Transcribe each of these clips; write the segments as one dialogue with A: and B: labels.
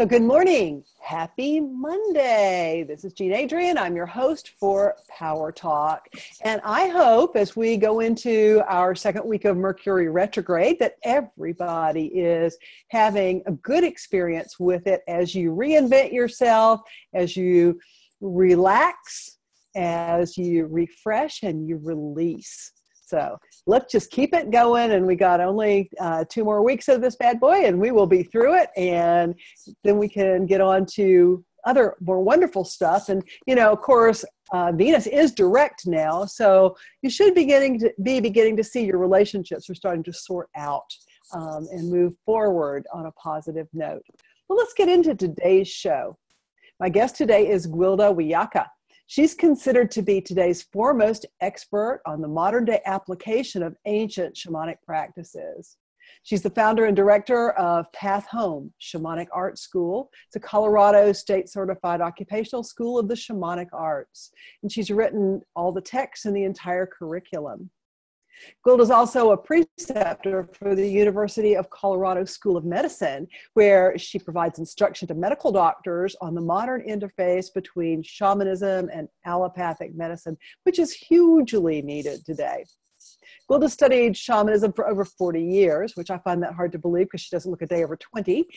A: So good morning. Happy Monday. This is Adrienne. I'm your host for Power Talk. And I hope as we go into our second week of Mercury retrograde that everybody is having a good experience with it as you reinvent yourself, as you relax, as you refresh and you release. So let's just keep it going. And we got only 2 more weeks of this bad boy and we will be through it. And then we can get on to other more wonderful stuff. And, you know, of course, Venus is direct now. So you should be beginning to see your relationships are starting to sort out and move forward on a positive note. Well, let's get into today's show. My guest today is Gwilda Wiyaka. She's considered to be today's foremost expert on the modern day application of ancient shamanic practices. She's the founder and director of Path Home Shamanic Art School. It's a Colorado state certified occupational school of the shamanic arts. And she's written all the texts in the entire curriculum. Gwilda is also a preceptor for the University of Colorado School of Medicine, where she provides instruction to medical doctors on the modern interface between shamanism and allopathic medicine, which is hugely needed today. Gwilda studied shamanism for over 40 years, which I find that hard to believe because she doesn't look a day over 20.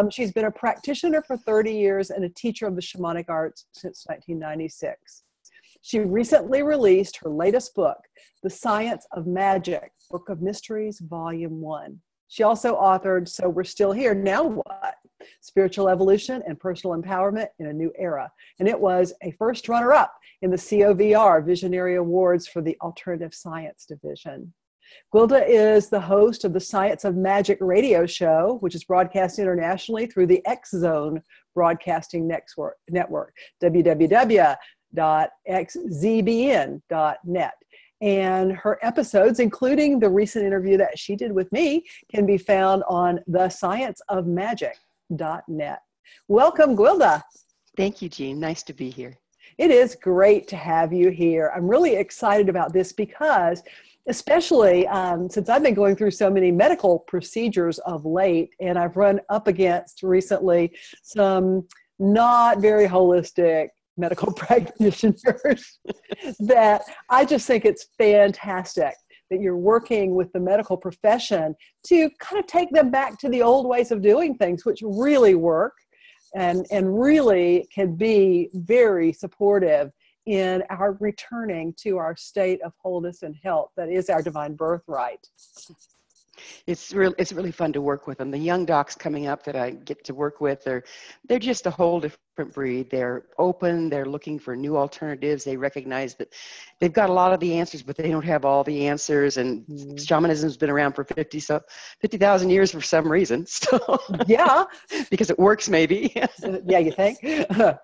A: She's been a practitioner for 30 years and a teacher of the shamanic arts since 1996. She recently released her latest book, The Science of Magic, Book of Mysteries, Volume 1. She also authored So We're Still Here, Now What? Spiritual Evolution and Personal Empowerment in a New Era. And it was a first runner-up in the COVR Visionary Awards for the Alternative Science Division. Gwilda is the host of the Science of Magic radio show, which is broadcast internationally through the X Zone Broadcasting Network, www.xzbn.net. And her episodes, including the recent interview that she did with me, can be found on thescienceofmagic.net. Welcome, Gwilda.
B: Thank you, Jean. Nice to be here.
A: It is great to have you here. I'm really excited about this because, especially since I've been going through so many medical procedures of late, and I've run up against recently some not very holistic medical practitioners that I just think it's fantastic that you're working with the medical profession to kind of take them back to the old ways of doing things, which really work and really can be very supportive in our returning to our state of wholeness and health that is our divine birthright.
B: It's really fun to work with them. The young docs coming up that I get to work with, they're just a whole different breed. They're open. They're looking for new alternatives. They recognize that they've got a lot of the answers, but they don't have all the answers. And shamanism has been around for 50,000 years for some reason. So
A: yeah,
B: because it works, maybe.
A: Yeah, you think? Yeah,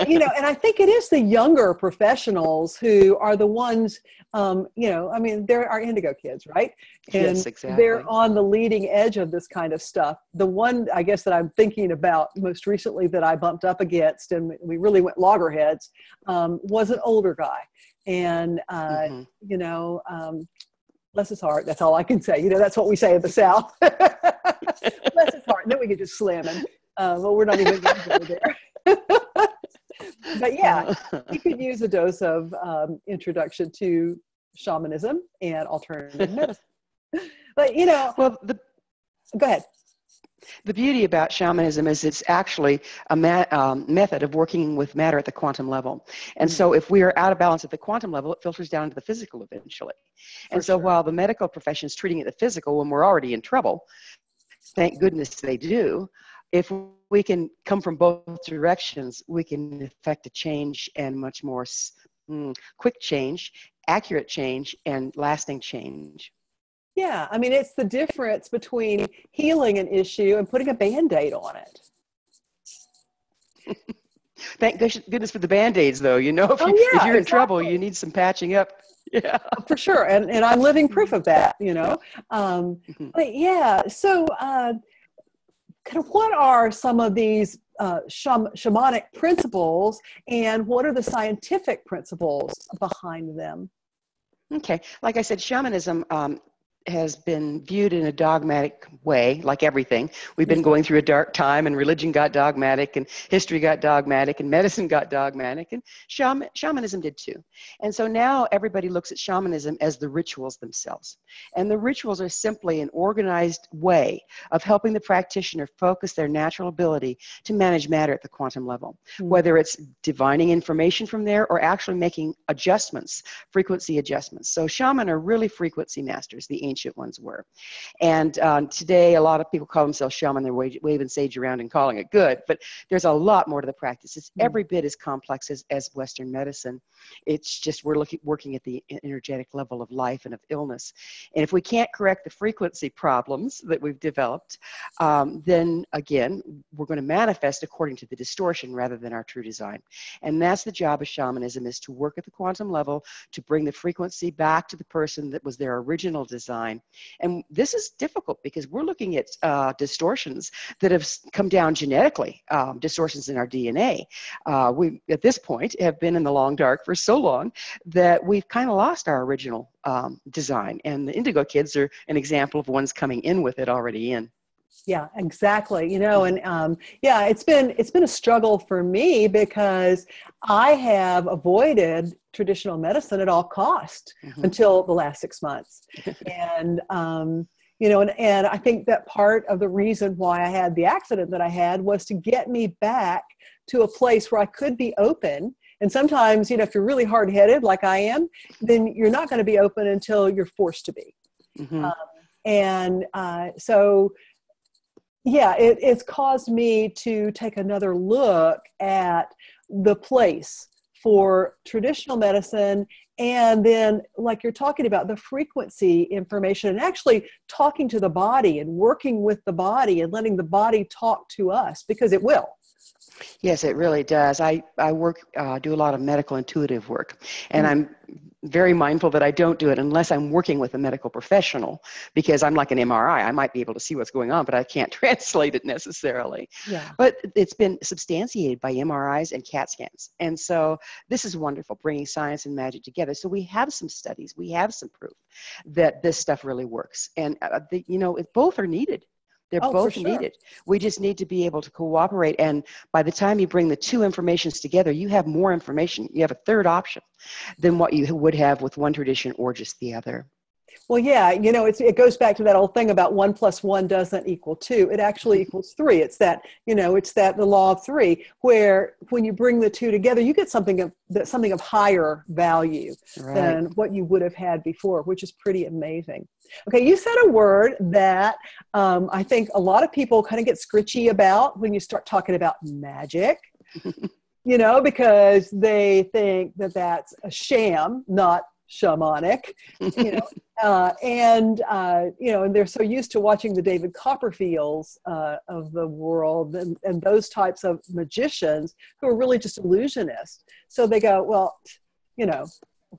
A: you know, and I think it is the younger professionals who are the ones. You know, I mean, there are indigo kids, right? And
B: yes, exactly.
A: They're on the leading edge of this kind of stuff. The one, I guess, that I'm thinking about most recently that I bumped up against, and we really went loggerheads, was an older guy. And, you know, bless his heart, that's all I can say. You know, that's what we say in the South. Bless his heart. And then we could just slam him. Well, we're not even going to go there. But yeah, you could use a dose of introduction to shamanism and alternative medicine. But, you know,
B: well,
A: go ahead.
B: The beauty about shamanism is it's actually a method of working with matter at the quantum level. And so if we are out of balance at the quantum level, it filters down to the physical eventually. And so while the medical profession is treating it the physical when we're already in trouble, thank goodness they do, if we can come from both directions, we can effect a change, and much more quick change, accurate change, and lasting change.
A: Yeah, I mean, it's the difference between healing an issue and putting a Band-Aid on it.
B: Thank goodness for the Band-Aids, though. You know, if you're in trouble, you need some patching up. Yeah,
A: for sure. And I'm living proof of that, you know. But yeah, so kind of what are some of these shamanic principles, and what are the scientific principles behind them?
B: Okay, like I said, shamanism has been viewed in a dogmatic way, like everything. We've been going through a dark time, and religion got dogmatic, and history got dogmatic, and medicine got dogmatic, and shamanism did too. And so now everybody looks at shamanism as the rituals themselves. And the rituals are simply an organized way of helping the practitioner focus their natural ability to manage matter at the quantum level, whether it's divining information from there or actually making adjustments, frequency adjustments. So shaman are really frequency masters, the ancient ones were. And today, a lot of people call themselves shaman. They're waving sage around and calling it good, but there's a lot more to the practice. It's every bit as complex as Western medicine. It's just we're working at the energetic level of life and of illness. And if we can't correct the frequency problems that we've developed, then again, we're going to manifest according to the distortion rather than our true design. And that's the job of shamanism, is to work at the quantum level to bring the frequency back to the person that was their original design. And this is difficult because we're looking at distortions that have come down genetically, distortions in our DNA. We, at this point, have been in the long dark for so long that we've kind of lost our original design. And the indigo kids are an example of ones coming in with it already in.
A: Yeah, exactly. You know, and yeah, it's been a struggle for me because I have avoided traditional medicine at all cost until the last 6 months. And, you know, and I think that part of the reason why I had the accident that I had was to get me back to a place where I could be open. And sometimes, you know, if you're really hard-headed like I am, then you're not going to be open until you're forced to be. So, yeah, it's caused me to take another look at the place for traditional medicine, and then, like you're talking about, the frequency information, and actually talking to the body and working with the body and letting the body talk to us, because it will.
B: Yes, it really does. I do a lot of medical intuitive work, and I'm very mindful that I don't do it unless I'm working with a medical professional, because I'm like an MRI. I might be able to see what's going on, but I can't translate it necessarily.
A: Yeah.
B: But it's been substantiated by MRIs and CAT scans. And so this is wonderful, bringing science and magic together. So we have some studies, we have some proof that this stuff really works. And, you know, both are needed. They're both needed. We just need to be able to cooperate. And by the time you bring the two informations together, you have more information. You have a third option than what you would have with one tradition or just the other.
A: Well, yeah, you know, it goes back to that old thing about 1 + 1 doesn't equal 2. It actually equals 3. It's that, you know, the law of 3, where when you bring the two together, you get something of higher value than what you would have had before, which is pretty amazing. Okay, you said a word that I think a lot of people kind of get scritchy about when you start talking about magic. You know, because they think that that's a sham, not shamanic, you know, you know, and they're so used to watching the David Copperfields of the world and those types of magicians who are really just illusionists. So they go, well, you know,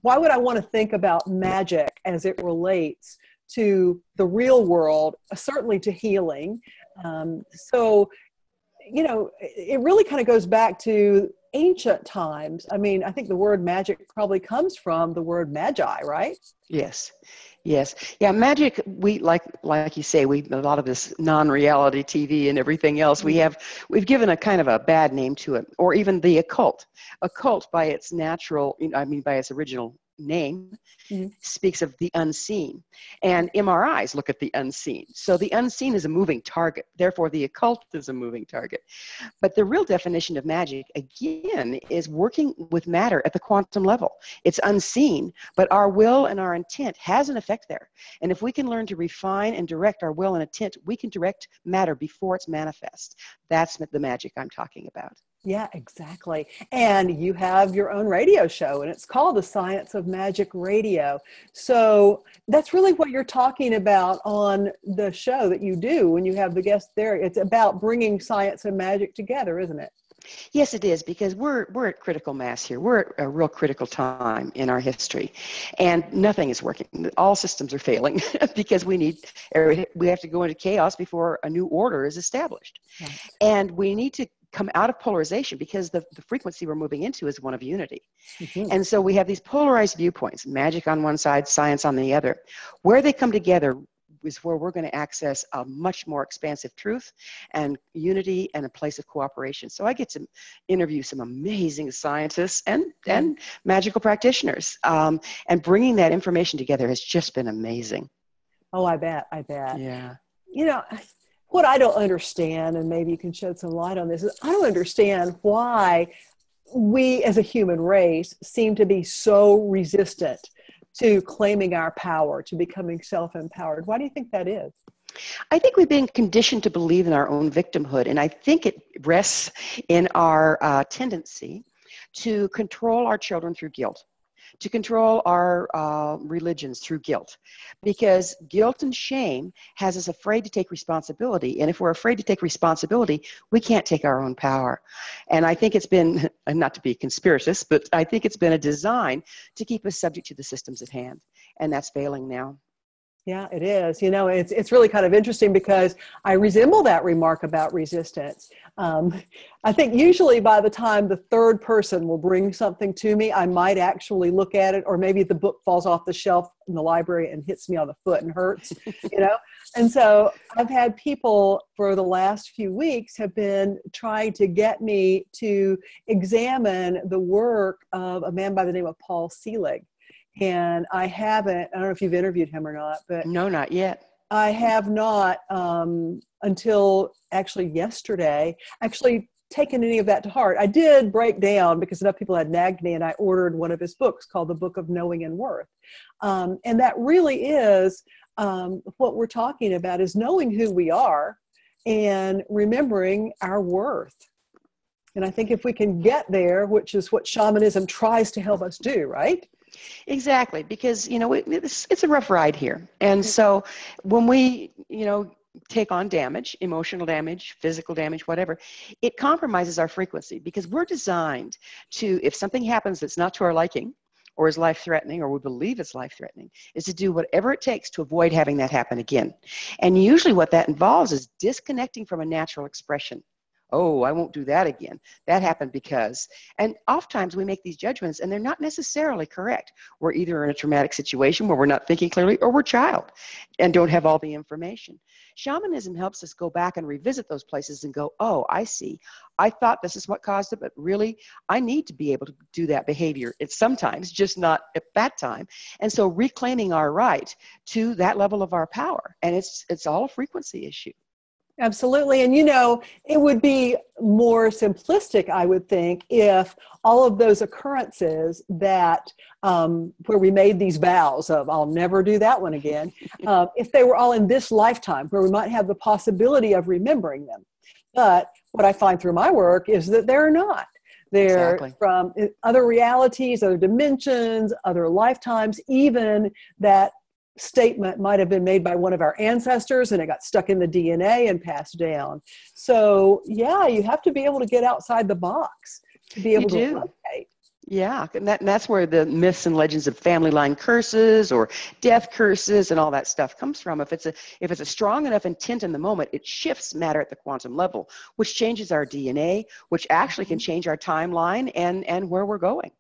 A: why would I want to think about magic as it relates to the real world, certainly to healing? So, you know, it really kind of goes back to ancient times. I mean, I think the word magic probably comes from the word magi, right?
B: Yes. Yeah, magic, we like you say, a lot of this non-reality TV and everything else, we've given a kind of a bad name to it, or even the occult. Occult, by its by its original name, speaks of the unseen, and MRIs look at the unseen. So the unseen is a moving target, therefore the occult is a moving target. But the real definition of magic, again, is working with matter at the quantum level. It's unseen, but our will and our intent has an effect there. And if we can learn to refine and direct our will and intent, we can direct matter before it's manifest. That's the magic I'm talking about.
A: Yeah, exactly. And you have your own radio show, and it's called The Science of Magic Radio. So that's really what you're talking about on the show that you do when you have the guests there. It's about bringing science and magic together, isn't it?
B: Yes, it is, because we're at critical mass here. We're at a real critical time in our history, and nothing is working. All systems are failing because we have to go into chaos before a new order is established. Right. And we need to come out of polarization because the frequency we're moving into is one of unity.
A: Mm-hmm.
B: And so we have these polarized viewpoints, magic on one side, science on the other. Where they come together is where we're going to access a much more expansive truth and unity and a place of cooperation. So I get to interview some amazing scientists and magical practitioners. And bringing that information together has just been amazing.
A: Oh, I bet.
B: Yeah.
A: You know, what I don't understand, and maybe you can shed some light on this, is I don't understand why we as a human race seem to be so resistant to claiming our power, to becoming self-empowered. Why do you think that is?
B: I think we've been conditioned to believe in our own victimhood, and I think it rests in our tendency to control our children through guilt, to control our religions through guilt, because guilt and shame has us afraid to take responsibility. And if we're afraid to take responsibility, we can't take our own power. And I think it's been, not to be conspiracist, but I think it's been a design to keep us subject to the systems at hand. And that's failing now.
A: Yeah, it is. You know, it's really kind of interesting because I resemble that remark about resistance. I think usually by the time the third person will bring something to me, I might actually look at it, or maybe the book falls off the shelf in the library and hits me on the foot and hurts, you know? And so I've had people for the last few weeks have been trying to get me to examine the work of a man by the name of Paul Selig. And I haven't, I don't know if you've interviewed him or not, but
B: No, not yet.
A: I have not until actually yesterday, actually taken any of that to heart. I did break down because enough people had nagged me, and I ordered one of his books called The Book of Knowing and Worth. And that really is what we're talking about, is knowing who we are and remembering our worth. And I think if we can get there, which is what shamanism tries to help us do, right?
B: Exactly, because, you know, it's a rough ride here. And so when we, you know, take on damage, emotional damage, physical damage, whatever, it compromises our frequency, because we're designed to, if something happens that's not to our liking or is life-threatening, or we believe it's life-threatening, is to do whatever it takes to avoid having that happen again. And usually what that involves is disconnecting from a natural expression. Oh, I won't do that again. That happened because, and oftentimes we make these judgments and they're not necessarily correct. We're either in a traumatic situation where we're not thinking clearly, or we're a child and don't have all the information. Shamanism helps us go back and revisit those places and go, oh, I see. I thought this is what caused it, but really I need to be able to do that behavior. It's sometimes just not at that time. And so reclaiming our right to that level of our power. And it's all a frequency issue.
A: Absolutely. And, you know, it would be more simplistic, I would think, if all of those occurrences that where we made these vows of, I'll never do that one again, if they were all in this lifetime, where we might have the possibility of remembering them. But what I find through my work is that they're not. They're
B: Exactly.
A: From other realities, other dimensions, other lifetimes, even that statement might have been made by one of our ancestors and it got stuck in the DNA and passed down. So yeah, you have to be able to get outside the box to be able to locate.
B: Yeah, and that's where the myths and legends of family line curses or death curses and all that stuff comes from. If it's a strong enough intent in the moment, it shifts matter at the quantum level, which changes our DNA, which actually can change our timeline and where we're going.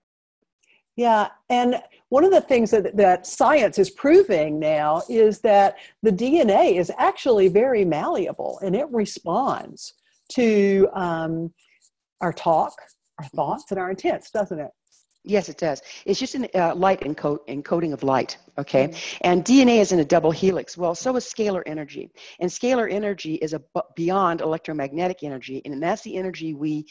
A: Yeah, and one of the things that science is proving now is that the DNA is actually very malleable, and it responds to our talk, our thoughts, and our intents, doesn't it?
B: Yes, it does. It's just a light encoding of light, okay? And DNA is in a double helix. Well, so is scalar energy. And scalar energy is beyond electromagnetic energy, and that's the energy we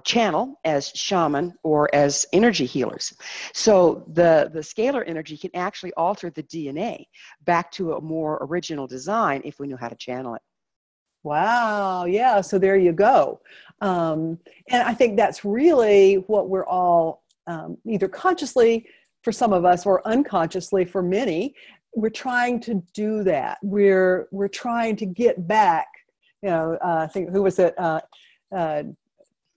B: channel as shaman or as energy healers. So the scalar energy can actually alter the DNA back to a more original design if we know how to channel it.
A: Wow. Yeah. So there you go. And I think that's really what we're all either consciously for some of us or unconsciously for many, we're trying to do that. We're trying to get back, you know, I think, who was it?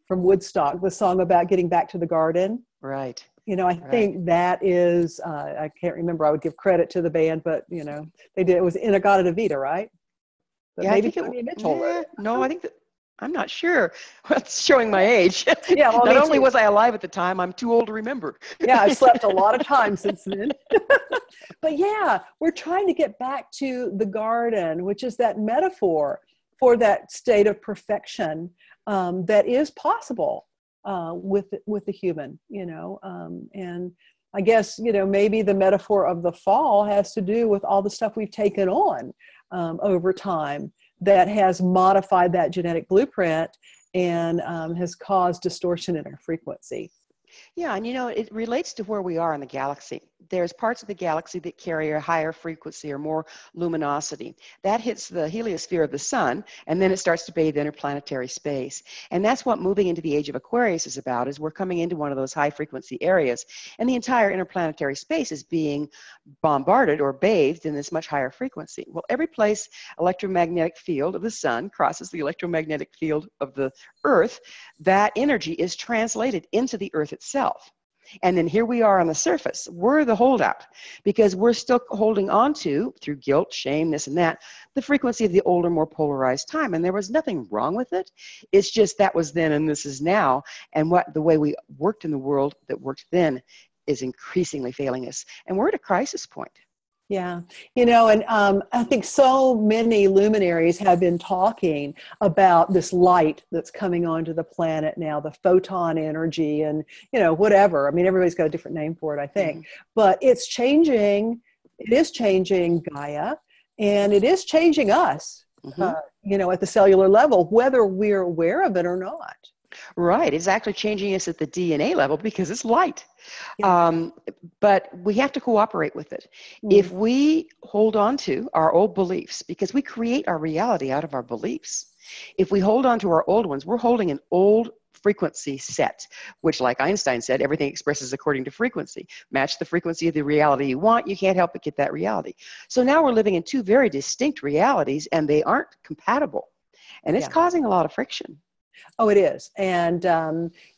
A: From Woodstock, the song about getting back to the garden.
B: Right.
A: You know, I think that is, I can't remember, I would give credit to the band, but, you know, they did, it was Inagata Vita, right? But
B: Yeah,
A: maybe
B: I think
A: Joni Mitchell wrote it.
B: no, I think that I'm not sure. That's showing my age.
A: Yeah, well,
B: Not
A: me
B: only
A: too.
B: was I alive at the time, I'm too old to remember.
A: Yeah, I've slept a lot of time since then. But yeah, we're trying to get back to the garden, which is that metaphor for that state of perfection that is possible with the human, and I guess, maybe the metaphor of the fall has to do with all the stuff we've taken on over time that has modified that genetic blueprint and has caused distortion in our frequency.
B: Yeah, and it relates to where we are in the galaxy. There's parts of the galaxy that carry a higher frequency or more luminosity. That hits the heliosphere of the sun, and then it starts to bathe interplanetary space. And that's what moving into the age of Aquarius is about, is we're coming into one of those high frequency areas, and the entire interplanetary space is being bombarded or bathed in this much higher frequency. Well, every place electromagnetic field of the sun crosses the electromagnetic field of the Earth, that energy is translated into the Earth itself. And then here we are on the surface. We're the holdout because we're still holding on to, through guilt, shame, this and that, the frequency of the older, more polarized time. And there was nothing wrong with it. It's just that was then and this is now. And the way we worked in the world that worked then is increasingly failing us. And we're at a crisis point.
A: Yeah, and I think so many luminaries have been talking about this light that's coming onto the planet now, the photon energy and, whatever. I mean, everybody's got a different name for it, I think. Mm-hmm. But it's changing. It is changing Gaia, and it is changing us, mm-hmm. At the cellular level, whether we're aware of it or not.
B: Right. It's actually changing us at the DNA level because it's light. Yeah. But we have to cooperate with it. If we hold on to our old beliefs, because we create our reality out of our beliefs, if we hold on to our old ones, we're holding an old frequency set, which, like Einstein said, everything expresses according to frequency. Match the frequency of the reality you want, you can't help but get that reality. So now we're living in two very distinct realities, and they aren't compatible. And it's causing a lot of friction.
A: Oh, it is. And,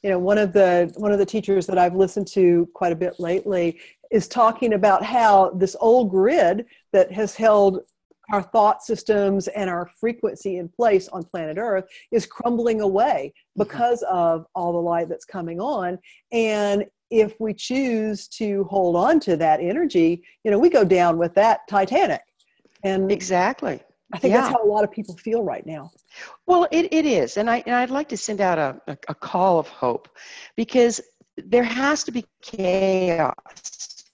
A: one of the teachers that I've listened to quite a bit lately is talking about how this old grid that has held our thought systems and our frequency in place on planet Earth is crumbling away because of all the light that's coming on. And if we choose to hold on to that energy, we go down with that Titanic. And
B: exactly.
A: I think that's how a lot of people feel right now.
B: Well, it is. And I'd like to send out a call of hope, because there has to be chaos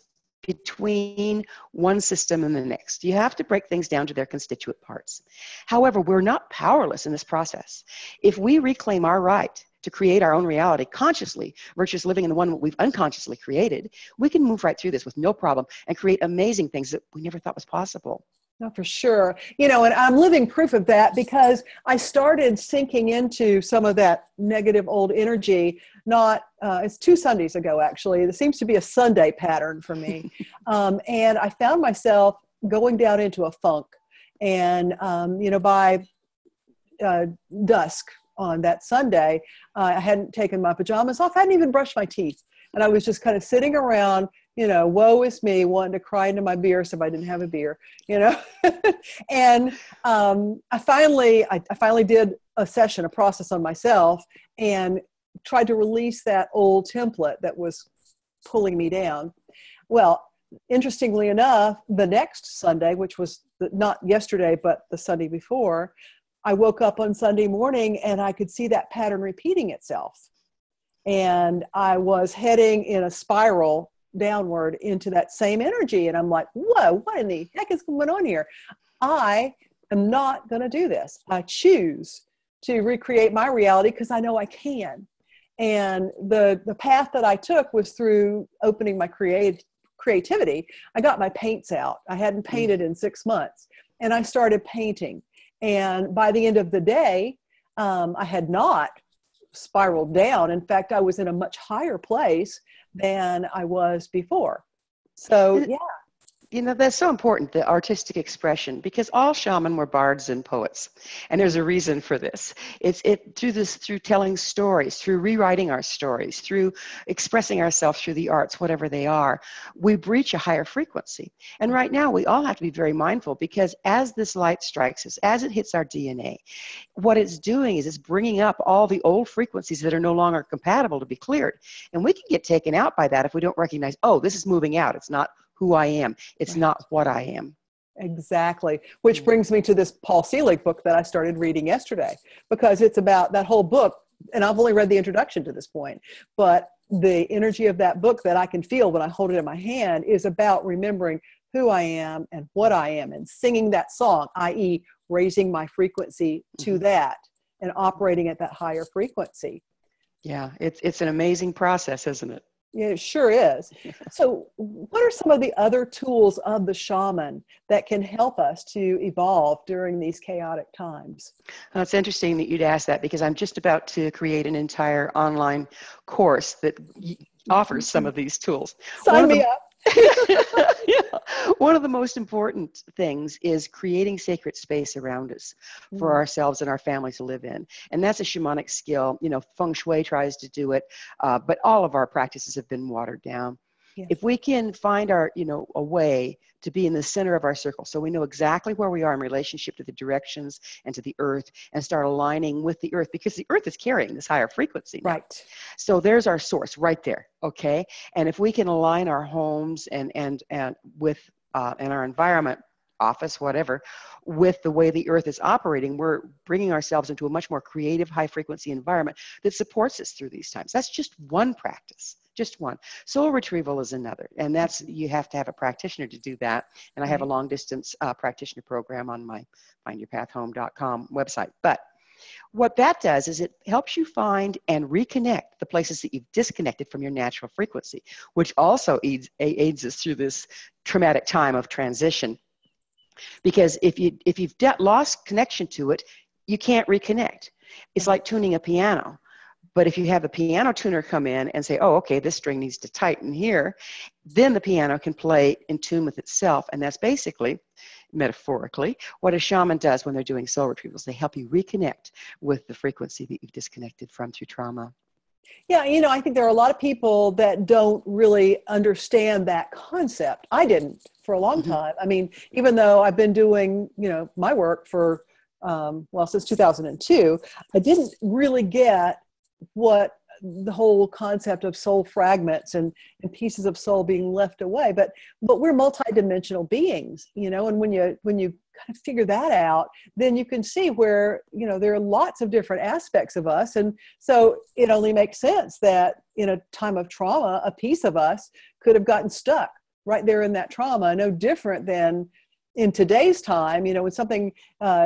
B: between one system and the next. You have to break things down to their constituent parts. However, we're not powerless in this process. If we reclaim our right to create our own reality consciously versus living in the one we've unconsciously created, we can move right through this with no problem and create amazing things that we never thought was possible.
A: No, for sure. And I'm living proof of that because I started sinking into some of that negative old energy, it's 2 Sundays ago, actually. It seems to be a Sunday pattern for me. And I found myself going down into a funk. And, by dusk on that Sunday, I hadn't taken my pajamas off. I hadn't even brushed my teeth. And I was just kind of sitting around, woe is me, wanting to cry into my beer so I didn't have a beer, And I finally did a session, a process on myself, and tried to release that old template that was pulling me down. Well, interestingly enough, the next Sunday, which was not yesterday, but the Sunday before, I woke up on Sunday morning and I could see that pattern repeating itself. And I was heading in a spiral downward into that same energy. And I'm like, whoa, what in the heck is going on here? I am not going to do this. I choose to recreate my reality because I know I can. And the path that I took was through opening my creativity. I got my paints out. I hadn't painted in 6 months. And I started painting. And by the end of the day, I had not spiraled down. In fact, I was in a much higher place than I was before. So, yeah.
B: That's so important, the artistic expression, because all shaman were bards and poets. And there's a reason for this. Through telling stories, through rewriting our stories, through expressing ourselves through the arts, whatever they are, we reach a higher frequency. And right now we all have to be very mindful, because as this light strikes us, as it hits our DNA, what it's doing is it's bringing up all the old frequencies that are no longer compatible to be cleared. And we can get taken out by that if we don't recognize, oh, this is moving out. It's not who I am. It's not what I am.
A: Exactly. Which brings me to this Paul Selig book that I started reading yesterday, because it's about that whole book. And I've only read the introduction to this point, but the energy of that book that I can feel when I hold it in my hand is about remembering who I am and what I am, and singing that song, i.e. raising my frequency to that and operating at that higher frequency.
B: Yeah, it's an amazing process, isn't it?
A: Yeah, it sure is. So what are some of the other tools of the shaman that can help us to evolve during these chaotic times?
B: Well, it's interesting that you'd ask that, because I'm just about to create an entire online course that offers some of these tools.
A: Sign me up.
B: Yeah. One of the most important things is creating sacred space around us for ourselves and our families to live in. And that's a shamanic skill. Feng Shui tries to do it, but all of our practices have been watered down. Yeah. If we can find a way to be in the center of our circle, so we know exactly where we are in relationship to the directions and to the earth, and start aligning with the earth, because the earth is carrying this higher frequency now. Right. So there's our source right there. Okay. And if we can align our homes and with and our environment, office, whatever, with the way the earth is operating, we're bringing ourselves into a much more creative, high frequency environment that supports us through these times. That's just one practice, just one. Soul retrieval is another, and you have to have a practitioner to do that. And I have a long distance practitioner program on my findyourpathhome.com website. But what that does is it helps you find and reconnect the places that you've disconnected from your natural frequency, which also aids us through this traumatic time of transition. Because if you've lost connection to it, you can't reconnect. It's like tuning a piano. But if you have a piano tuner come in and say, oh, okay, this string needs to tighten here, then the piano can play in tune with itself. And that's basically, metaphorically, what a shaman does when they're doing soul retrievals. They help you reconnect with the frequency that you've disconnected from through trauma.
A: Yeah, I think there are a lot of people that don't really understand that concept. I didn't for a long time. I mean, even though I've been doing, my work for, since 2002, I didn't really get what the whole concept of soul fragments and pieces of soul being left away. But we're multidimensional beings, and when you kind of figure that out, then you can see where, there are lots of different aspects of us. And so it only makes sense that in a time of trauma, a piece of us could have gotten stuck right there in that trauma, no different than in today's time, when something,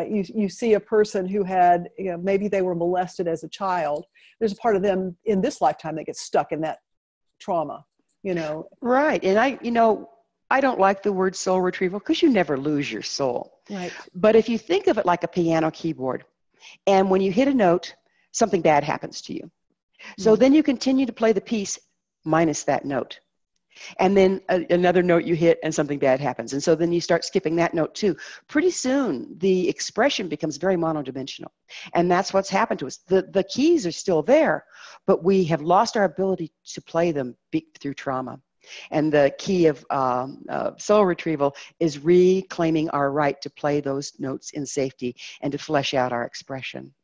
A: you see a person who had, maybe they were molested as a child, there's a part of them in this lifetime that gets stuck in that trauma, Right.
B: And I don't like the word soul retrieval, because you never lose your soul.
A: Right.
B: But if you think of it like a piano keyboard, and when you hit a note, something bad happens to you. So then you continue to play the piece minus that note. And then another note you hit and something bad happens. And so then you start skipping that note too. Pretty soon, the expression becomes very monodimensional. And that's what's happened to us. The keys are still there, but we have lost our ability to play them through trauma. And the key of soul retrieval is reclaiming our right to play those notes in safety and to flesh out our expression.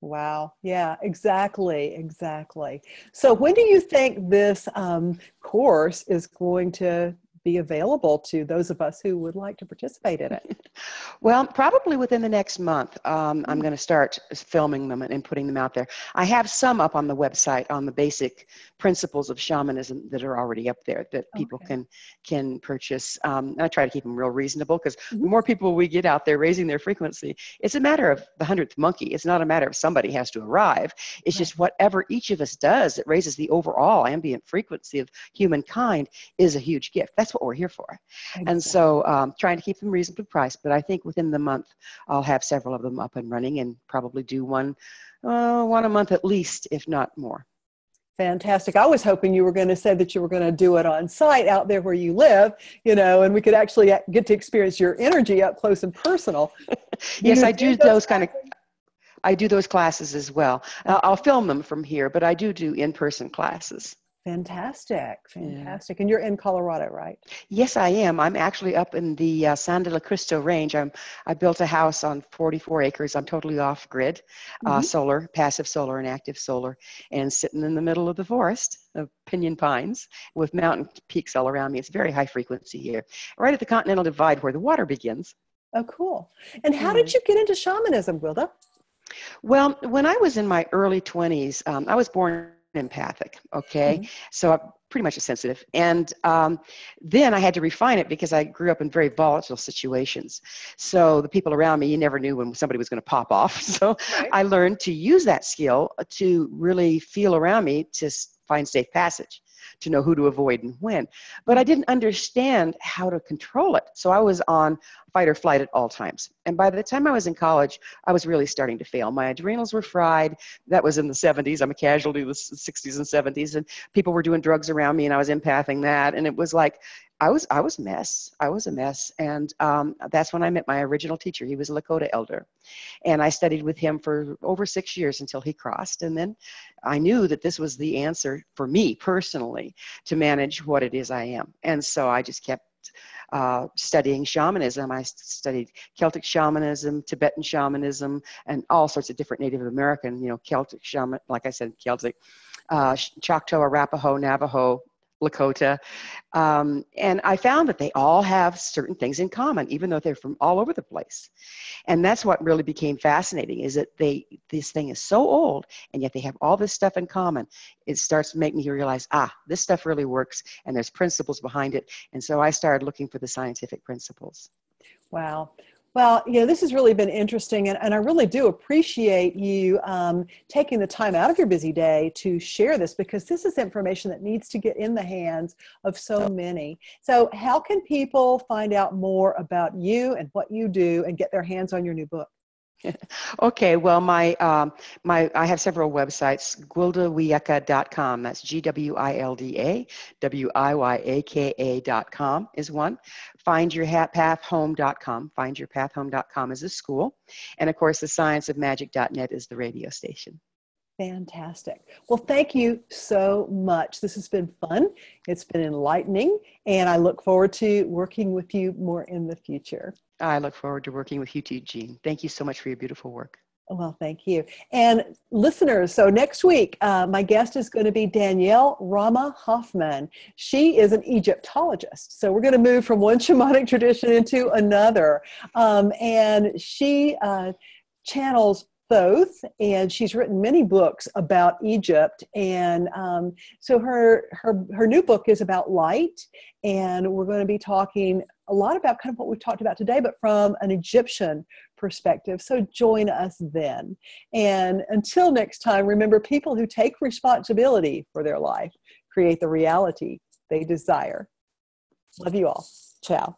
A: Wow. Yeah, exactly. So when do you think this course is going to be available to those of us who would like to participate in it?
B: Well, probably within the next month. I'm going to start filming them and putting them out there. I have some up on the website on the basic principles of shamanism that are already up there that people can purchase. I try to keep them real reasonable, because the more people we get out there raising their frequency, it's a matter of the 100th monkey. It's not a matter of somebody has to arrive. It's just whatever each of us does that raises the overall ambient frequency of humankind is a huge gift. That's what we're here for. Exactly. And so trying to keep them reasonably priced, but I think within the month I'll have several of them up and running, and probably do one a month at least, if not more.
A: Fantastic. I was hoping you were going to say that you were going to do it on site out there where you live, and we could actually get to experience your energy up close and personal.
B: Yes, I do those kind of, I do those classes as well. I'll film them from here, but I do in-person classes.
A: Fantastic.
B: Yeah.
A: And you're in Colorado, right?
B: Yes, I am. I'm actually up in the San de la Cristo range. I built a house on 44 acres. I'm totally off grid, solar, passive solar and active solar, and sitting in the middle of the forest of pinyon pines with mountain peaks all around me. It's very high frequency here, right at the Continental Divide where the water begins.
A: Oh, cool. And how did you get into shamanism, Gwilda?
B: Well, when I was in my early 20s, I was born empathic, okay? So I'm pretty much a sensitive. And then I had to refine it because I grew up in very volatile situations. So the people around me, you never knew when somebody was going to pop off. So I learned to use that skill to really feel around me to find safe passage, to know who to avoid and when. But I didn't understand how to control it. So I was on fight or flight at all times. And by the time I was in college, I was really starting to fail. My adrenals were fried. That was in the 70s. I'm a casualty of the 60s and 70s. And people were doing drugs around me and I was empathing that. And it was like, I was a mess. I was a mess. And that's when I met my original teacher. He was a Lakota elder. And I studied with him for over 6 years until he crossed. And then I knew that this was the answer for me personally to manage what it is I am. And so I just kept studying shamanism. I studied Celtic shamanism, Tibetan shamanism, and all sorts of different Native American, Celtic shaman, like I said, Celtic, Choctaw, Arapaho, Navajo, Lakota. And I found that they all have certain things in common, even though they're from all over the place. And that's what really became fascinating, is that this thing is so old, and yet they have all this stuff in common. It starts to make me realize, this stuff really works, and there's principles behind it. And so I started looking for the scientific principles.
A: Wow. Well, this has really been interesting, and I really do appreciate you taking the time out of your busy day to share this, because this is information that needs to get in the hands of so many. So how can people find out more about you and what you do and get their hands on your new book?
B: Okay, well, I have several websites. GwildaWiyaka.com. That's GWILDA is one. FindYourPathHome.com. FindYourPathHome.com is a school. And of course, thescienceofmagic.net is the radio station.
A: Fantastic. Well, thank you so much. This has been fun. It's been enlightening, and I look forward to working with you more in the future.
B: I look forward to working with you too, Jean. Thank you so much for your beautiful work.
A: Well, thank you. And listeners, so next week, my guest is going to be Danielle Rama Hoffman. She is an Egyptologist. So we're going to move from one shamanic tradition into another. And she channels both, and she's written many books about Egypt. And so her new book is about light, and we're going to be talking a lot about kind of what we've talked about today, but from an Egyptian perspective. So join us then. And until next time, remember, people who take responsibility for their life create the reality they desire. Love you all. Ciao.